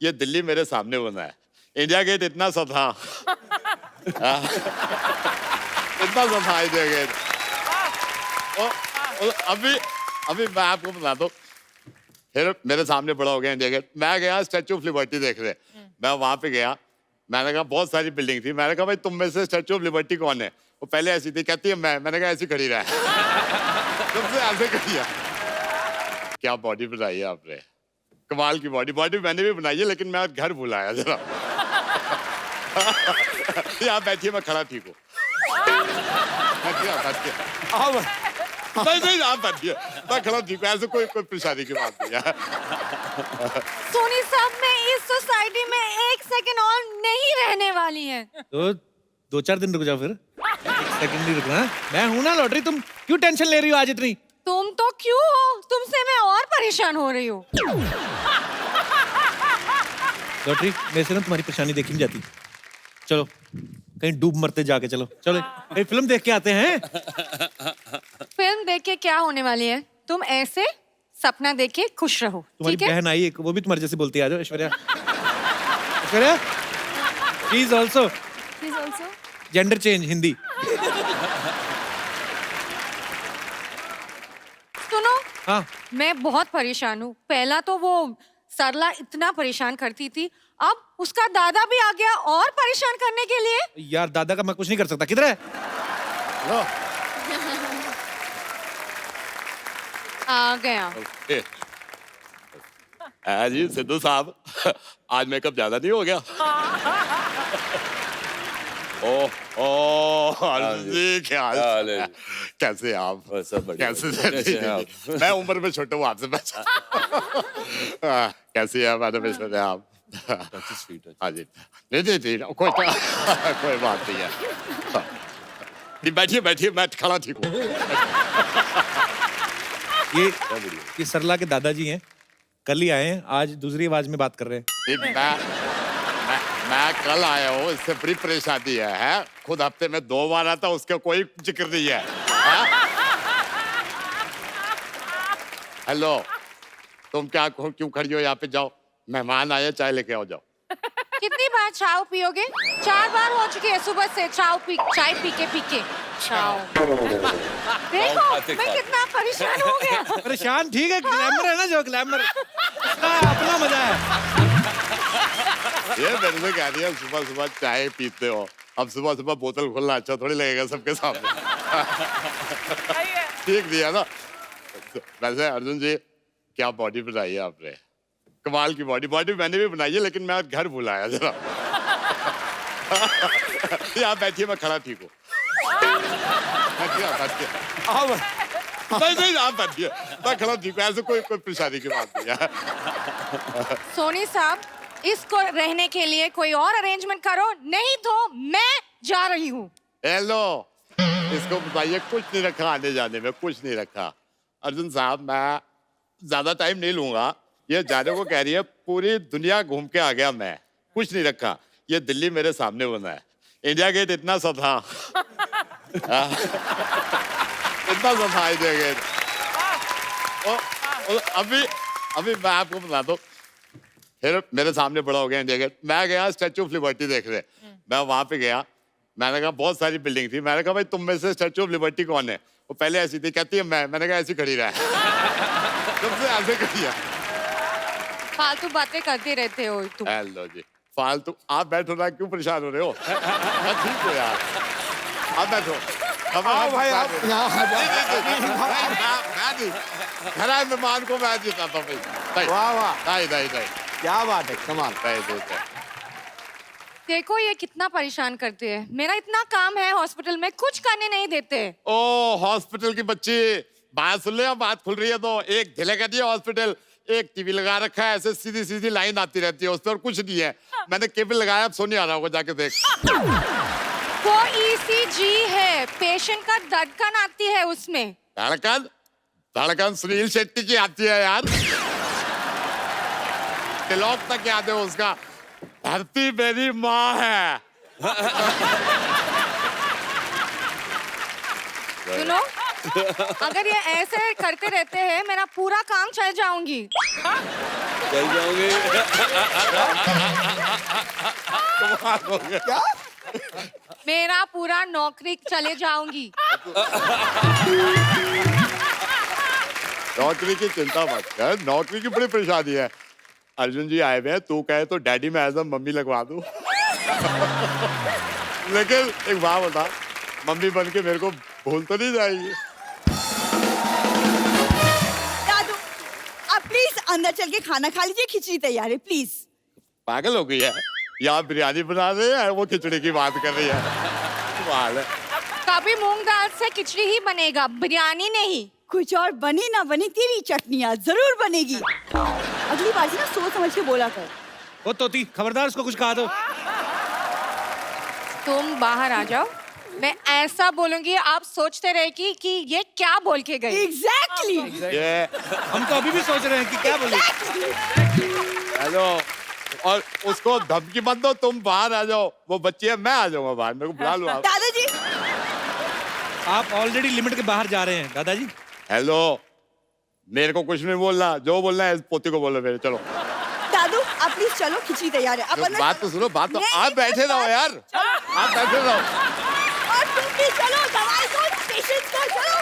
ये दिल्ली मेरे सामने बना है। इंडिया गेट इतना सा था इतना सा था इंडिया गेट। और अभी मैं आपको बता दूं, फिर मेरे सामने बड़ा हो गया इंडिया गेट। मैं गया स्टैचू ऑफ लिबर्टी देखने, मैं वहां पे गया, मैंने कहा बहुत सारी बिल्डिंग थी, मैंने कहा भाई तुम में से स्टैचू ऑफ लिबर्टी कौन है? वो पहले ऐसी थी, कहती है मैंने कहा ऐसी खड़ी रहा तुमसे ऐसे खड़ी है। क्या बॉडी बनाई है आपने, कमाल की बॉडी मैंने भी बनाई है, लेकिन मैं घर भुलाया जरा। यहाँ बैठिए, मैं खड़ा ठीक हूँ। नहीं आप बैठिए, मैं खड़ा ठीक हूँ, ऐसे कोई परेशानी की बात नहीं है। सोनी साहब, मैं इस सोसाइटी में एक सेकंड और नहीं रहने वाली है। तो 2-4 दिन रुक जाओ फिर, एक सेकंड नहीं रुकना। मैं हूं ना लॉटरी, तुम क्यों टेंशन ले रही हो आज इतनी? तुम तो क्यों हो, तुमसे मैं और परेशान हो रही हूँ। लॉटरी, मेरे से ना तुम्हारी परेशानी देखी नहीं जाती। चलो कहीं डूब मरते जाके, चलो कहीं फिल्म देख के आते हैं। फिल्म देख के क्या होने वाली है? तुम ऐसे सपना देख के खुश रहो, तुम्हारी ठीक है? बहन आई एक, वो भी तुम्हारे जैसे बोलती है। आ जाओ Aishwarya. Aishwarya, please also gender change Hindi. सुनो, हाँ, मैं बहुत परेशान हूँ। पहला तो वो सरला इतना परेशान करती थी, अब उसका दादा भी आ गया और परेशान करने के लिए। यार दादा का मैं कुछ नहीं कर सकता। किधर है? लो। आ गया। जी सिद्धू साहब, आज मेकअप ज्यादा नहीं हो गया? अर्जुन जी, क्या हाल है? कैसे आप? सब बढ़िया। कैसे हैं आप? मैं उम्र में छोटा हूँ आपसे, बचा। कैसी है मैडम ऐश्वर्या आप? हाँ जी, नहीं कोई बात नहीं है। बैठिए, मैं खड़ा ठीक हूँ। ये सरला के दादाजी हैं, कल ही आए हैं, आज दूसरी आवाज में बात कर रहे हैं। मैं कल आया हूँ, इससे बड़ी परेशानी है? खुद हफ्ते में 2 बार आता, उसका कोई जिक्र नहीं है। हेलो, तुम क्यों खड़ी हो यहाँ पे? जाओ, मेहमान आए, चाय लेके आओ, जाओ। कितनी बार चाय पियोगे? 4 बार हो चुकी है सुबह से चाय पी के। देखो मैं कितना परेशान हो गया। परेशान ठीक है, ग्लैमर है ना, जो ग्लैमर अपना मजा है। ये मेरे से कह रही है सुबह चाय पीते हो, अब सुबह बोतल खोलना अच्छा थोड़ी लगेगा सबके सामने। ठीक दिया ना? वैसे अर्जुन जी, क्या बॉडी बनाई है आपने, कमाल की बॉडी मैंने भी बनाई है, लेकिन मैं घर भुलाया जरा। यहाँ बैठिए, मैं खड़ा ठीक हूँ। नहीं आप बैठिए, मैं खड़ा ठीक हूँ, ऐसे कोई परेशानी की बात नहीं है। सोनी साहब, इसको रहने के लिए कोई और अरेंजमेंट करो, नहीं तो मैं जा रही हूँ। हेलो, इसको बताइए, कुछ नहीं रखा आने जाने में, कुछ नहीं रखा। अर्जुन साहब, मैं ज्यादा टाइम नहीं लूंगा, ये जाने को कह रही है, पूरी दुनिया घूम के आ गया मैं, कुछ नहीं रखा। ये दिल्ली मेरे सामने बना है, इंडिया गेट इतना सा था इतना सा था इंडिया गेट। और अभी मैं आपको बता दूं, फिर मेरे सामने बड़ा हो गया इंडिया गेट। मैं गया स्टैचू ऑफ लिबर्टी देखने, मैं वहां पे गया, मैंने कहा बहुत सारी बिल्डिंग थी, मैंने कहा भाई तुम में से स्टैचू ऑफ लिबर्टी कौन है? वो पहले ऐसी थी, कहती है मैंने कहा ऐसी खड़ी रहा तुमसे ऐसे खड़ी है। फालतू बातें करते रहते हो तुम। हेलो जी, फालतू आप बैठो ना, क्यों परेशान हो रहे हो? मैं ठीक हूँ यार, आप बैठो। भाई आप घर मेहमान को मैं जिताता हूँ भाई। वाह, नहीं क्या बात है, कमाल। देखो ये कितना परेशान करते हैं, मेरा इतना काम है हॉस्पिटल में, कुछ करने नहीं देते। ओ हॉस्पिटल की बच्ची, बात सुन ले, बात खुल रही है तो। एक ढिले कर दिया हॉस्पिटल, एक टीवी लगा रखा है, ऐसे सीधी लाइन आती रहती है, उस पर कुछ नहीं है। मैंने केबल लगाया, अब सोनी आ रहा होगा, जाके देख। वो ईसीजी है, पेशेंट का धड़कन आती है उसमें। धड़कन सुनील शेट्टी की आती है यार। तिलक तक याद है उसका, धरती मेरी माँ है। सुनो, अगर ये ऐसे करते रहते हैं मेरा पूरा काम चल जाऊंगी। चल जाओगे क्या? मेरा पूरा नौकरी चले जाऊंगी। नौकरी की चिंता मत कर, नौकरी की बड़ी परेशानी है। अर्जुन जी आए हुए हैं, तू कहे तो डैडी में एज अ मम्मी लगवा दूं। लेकिन एक बात बता, मम्मी बन के मेरे को भूल तो नहीं जाएगी? दादू आप प्लीज अंदर चल के खाना खा लीजिए, खिचड़ी तैयार है प्लीज। पागल हो गई है, यहाँ बिरयानी बना रहे हैं, वो खिचड़ी की बात कर रही है। कमाल है। कभी मूंग दाल से खिचड़ी ही बनेगा, बिरयानी नहीं। कुछ और बनी ना बनी तेरी चटनियाँ जरूर बनेगी। अगली बार से ना सोच समझ के बोला कर। ओ तोती, खबरदार उसको कुछ कहा दो। तुम बाहर आ जाओ, मैं ऐसा बोलूंगी आप सोचते रहे कि ये क्या बोल के गई। एग्जैक्टली ये हम तो अभी भी सोच रहे हैं कि क्या बोले। हेलो, और उसको धमकी मत दो, तुम बाहर आ जाओ। वो बच्ची है, मैं आ जाऊंगा बाहर, मेरे को बुला लो आप। दादाजी आप ऑलरेडी लिमिट के बाहर जा रहे हैं दादाजी। हेलो, मेरे को कुछ नहीं बोलना, जो बोलना है पोती को बोलो मेरे। चलो दादू आप प्लीज चलो, खिचड़ी तैयार है। अब अंदर बात तो सुनो, बात तो नहीं, आप बैठे रहो यार, आप बैठे रहो। और तुम भी चलो, दवाई दो पेशेंट को, चलो।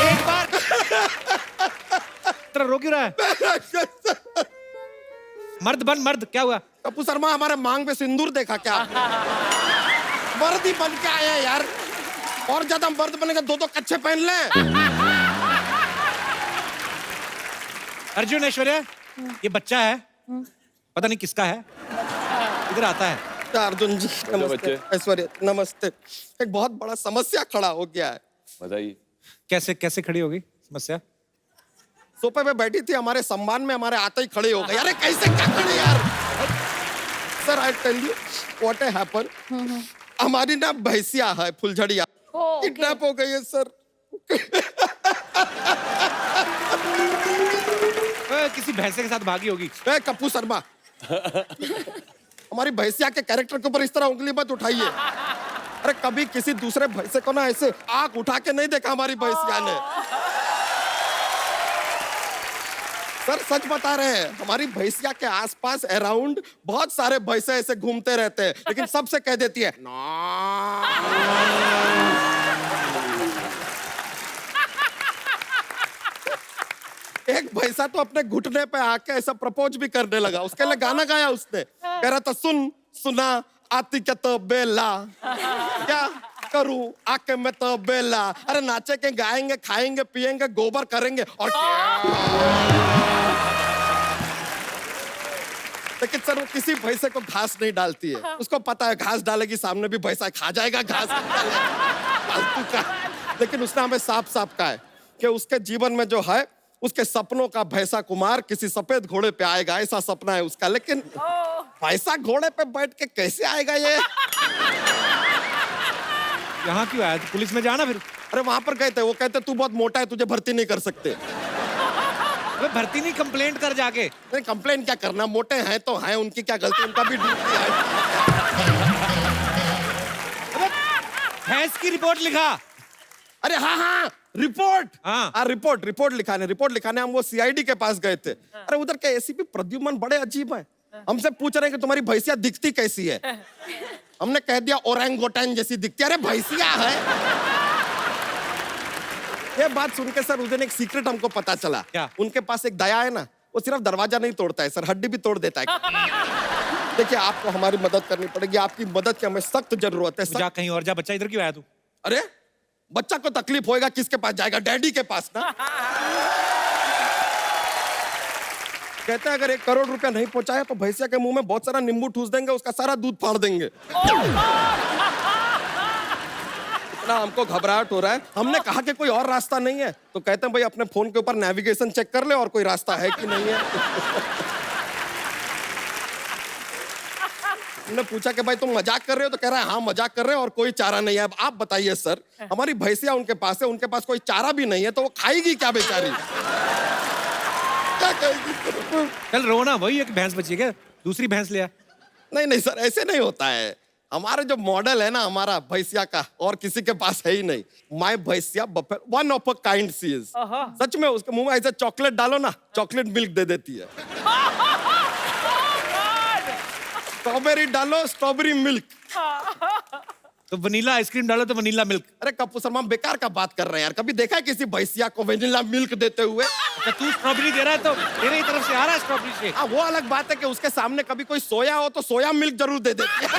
एक बार तेरा रो क्यों रहा है? मर्द बन मर्द, क्या हुआ? कपूर शर्मा हमारे मांग पे सिंदूर देखा क्या आपने? मर्द ही बन के आए हैं यार, और ज्यादा मर्द बनेगा दो कच्चे पहन लें। अर्जुन, ऐश्वर्या, ये बच्चा है, पता नहीं किसका है, इधर आता है। अर्जुन जी नमस्ते, ऐश्वर्या नमस्ते। एक बहुत बड़ा समस्या खड़ा हो गया है। बताइए। कैसे कैसे खड़ी होगी समस्या? सोफे पे बैठी थी, हमारे सम्मान में हमारे आते ही खड़े हो गए। अरे कैसे क्या खड़े यार? Sir I tell you what happen. हमारी ना भैंसिया है फुलझड़िया, किडनैप हो गई है सर। किसी भैंसे के साथ भागी होगी। कपूर शर्मा हमारी भैंसिया के कैरेक्टर के ऊपर इस तरह उंगली मत उठाइए। अरे कभी किसी दूसरे भैंसे को ना ऐसे आंख उठा के नहीं देखा हमारी भैंसिया ने। सर सच बता रहे हैं, हमारी भैंसिया के आसपास अराउंड बहुत सारे भैंसे ऐसे घूमते रहते हैं, लेकिन सबसे कह देती है एक भैंसा तो अपने घुटने पे आके ऐसा प्रपोज भी करने लगा। उसके लिए गाना गाया उसने, कह रहा था सुन सुना आती क्या तो बेला, क्या करूं आके मैं तो बेला। अरे नाचे के गाएंगे खाएंगे पिएंगे गोबर करेंगे और लेकिन सर वो किसी भैंसे को घास नहीं डालती है। उसको पता है घास डालेगी सामने भी भैंसा खा जाएगा घास। फालतू का। लेकिन उसने हमें साफ साफ कहा है कि उसके जीवन में जो है उसके सपनों का भैंसा कुमार किसी सफेद घोड़े पे आएगा, ऐसा सपना है उसका। लेकिन भैंसा घोड़े पे बैठ के कैसे आएगा ये? यहाँ क्यों आया? तो पुलिस में जाना फिर। अरे वहां पर गए थे, वो कहते तू बहुत मोटा है तुझे भर्ती नहीं कर सकते। अबे भर्ती नहीं, कंप्लेंट कर जाके। नहीं कंप्लेन क्या करना, मोटे हैं तो हैं, उनकी क्या गलती, उनका भी ड्यूटी है। अबे भैंस की रिपोर्ट लिखा। अरे हाँ रिपोर्ट, हाँ। रिपोर्ट लिखाने हम वो सीआईडी के पास गए थे। अरे उधर के एसीपी प्रद्युमन बड़े अजीब हैं, हमसे पूछ रहे हैं कि तुम्हारी भैंसिया दिखती कैसी है। हमने कह दिया ओरंगोटन जैसी दिखती है। अरे भैंसिया है। ये बात सुन के सर उस दिन एक सीक्रेट हमको पता चला। क्या? उनके पास एक दया है ना, वो सिर्फ दरवाजा नहीं तोड़ता है सर, हड्डी भी तोड़ देता है। देखिए आपको हमारी मदद करनी पड़ेगी, आपकी मदद की हमें सख्त जरूरत है। जा कहीं और जा, बच्चा इधर क्यों आया तू? अरे बच्चा को तकलीफ होएगा किसके पास जाएगा? डैडी के पास ना। कहते हैं अगर 1 करोड़ रुपया नहीं पहुंचाया तो भैंसिया के मुंह में बहुत सारा नींबू ठूस देंगे, उसका सारा दूध फाड़ देंगे। इतना हमको घबराहट हो रहा है। हमने कहा कि कोई और रास्ता नहीं है, तो कहते हैं भाई अपने फोन के ऊपर नेविगेशन चेक कर ले और कोई रास्ता है कि नहीं है। हमने पूछा कि भाई तुम मजाक कर रहे हो, तो कह रहा है हाँ मजाक कर रहे हैं और कोई चारा नहीं है। अब आप बताइए सर, हमारी भैंसिया उनके पास है, उनके पास कोई चारा भी नहीं है, तो वो खाएगी क्या बेचारी? क्या कहेगी? चल रोना, वही एक भैंस बची है क्या? दूसरी भैंस ले आ। नहीं सर ऐसे नहीं होता है। हमारे जो मॉडल है ना हमारा भैंसिया का और किसी के पास है ही नहीं। My bhainsiya buffalo, one of a kind she is. सच में उसके मुंह में ऐसे चॉकलेट डालो ना, चॉकलेट मिल्क दे देती है। स्ट्रॉबेरी डालो, स्ट्रॉबेरी मिल्क। तो वनीला आइसक्रीम डालो तो वनीला मिल्क। अरे कपूर शर्मा बेकार का बात कर रहे हैं यार। कभी देखा है किसी भैंसिया को वेनिला मिल्क देते हुए? अच्छा तू स्ट्रॉबेरी दे रहा है तो तेरे ही तरफ से आ रहा है स्ट्रॉबेरी शेक। हाँ, वो अलग बात है कि उसके सामने कभी कोई सोया हो तो सोया मिल्क जरूर दे देती है।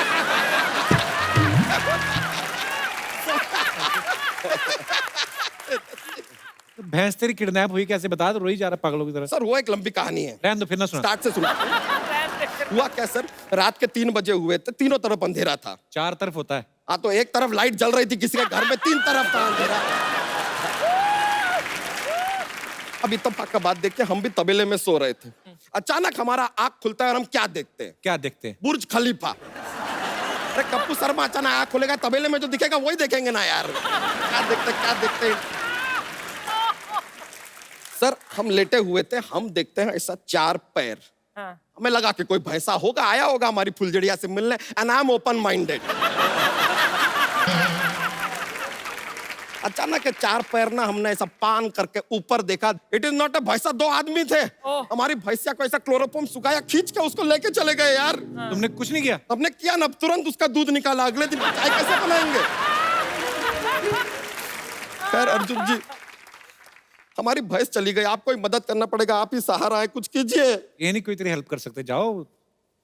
तो भैंस तेरी किडनैप हुई कैसे, बता। तो रोई जा रहा है पागलों की तरह। सर वो एक लंबी कहानी है, रहने दो, फिर ना सुना। स्टार्ट से सुना। हुआ क्या सर, रात के 3 बजे हुए थे, तीनों तरफ अंधेरा था। 4 तरफ होता है। हाँ तो एक तरफ लाइट जल रही थी किसी के घर में, 3 तरफ था अंधेरा। अब इतना का बात देख के हम भी तबेले में सो रहे थे। अचानक हमारा आंख खुलता है और हम क्या देखते हैं? क्या देखते हैं? बुर्ज खलीफा। अरे कप्पू शर्मा, अचानक आंख खुलेगा, तबेले में जो दिखेगा वही देखेंगे ना यार। क्या देखते सर, हम लेटे हुए थे, हम देखते हैं ऐसा 4 पैर। हमें लगा कि कोई भैंसा होगा, आया होगा हमारी फुलझड़िया से मिलने, and I am open minded. अचानक 4 पैर ना हमने ऐसा पान करके ऊपर देखा। इट इज नॉट अ भैंसा, 2 आदमी थे। हमारी भैंसिया को ऐसा क्लोरोफॉर्म सुखाया, खींच के उसको लेके चले गए यार। तुमने कुछ नहीं किया? हमने किया ना, तुरंत उसका दूध निकाला। अगले दिन चाय कैसे बनाएंगे? खैर अर्जुन जी, हमारी भैंस चली गई, आपको ही मदद करना पड़ेगा, आप ही सहारा है, कुछ कीजिए। ये नहीं कोई तेरी हेल्प कर सकते, जाओ।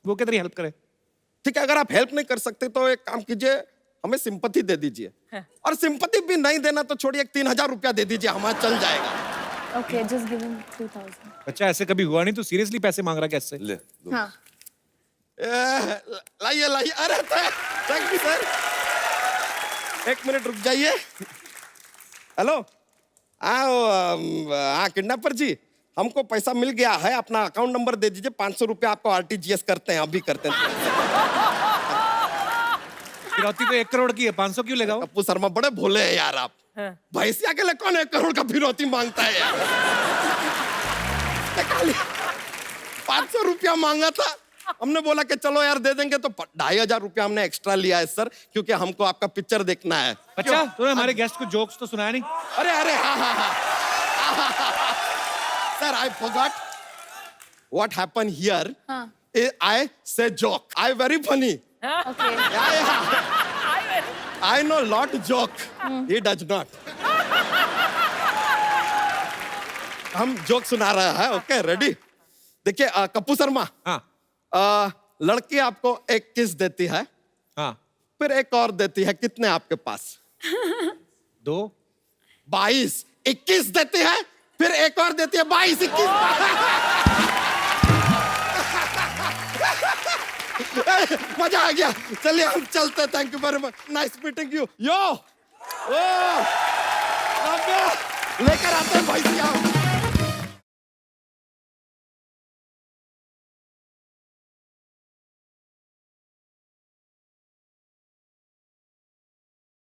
वो क्या तेरी हेल्प करे? ठीक है, अगर आप हेल्प नहीं कर सकते तो एक काम कीजिए, हमें सिंपैथी दे दीजिए। और सिंपैथी भी नहीं देना तो छोड़िए, 3000 रुपया दे दीजिए, हमारा चल जाएगा। Okay, just give him 2000. अच्छा ऐसे कभी हुआ नहीं, तू सीरियसली पैसे मांग रहा कैसे? ले दो। हाँ. लाइए अरे थैंक यू सर। 1 मिनट रुक जाइए। हेलो, हाँ किडनैपर जी, हमको पैसा मिल गया है, अपना अकाउंट नंबर दे दीजिए, 500 रुपया आपको RTGS करते हैं, अभी करते हैं। फिरौती तो 1 करोड़ की है, 500 क्यों लेगा? कप्पू शर्मा बड़े भोले हैं यार आप। भैंसिया के लिए कौन 1 करोड़ का फिरौती मांगता है यार? 500 रुपया मांगा था, हमने बोला कि चलो यार दे देंगे, तो 2500 रुपया हमने एक्स्ट्रा लिया है सर, क्योंकि हमको आपका पिक्चर देखना है। अच्छा तूने हमारे गेस्ट को जोक्स तो सुनाया नहीं? अरे हाँ sir, I forgot what happen here. I say joke, I very funny. Okay. I know lot joke. He does not. हम जोक सुना रहा है, ओके रेडी? देखिए कप्पू शर्मा, हाँ लड़की आपको एक किस देती है, हाँ फिर एक और देती है, कितने आपके पास? 2 22। 21 देती है, फिर एक और देती है, 22 21। मजा आ गया, चलिए हम चलते हैं। Thank you very much, nice meeting you. यो ओ लेकर आते हैं भैंसिया।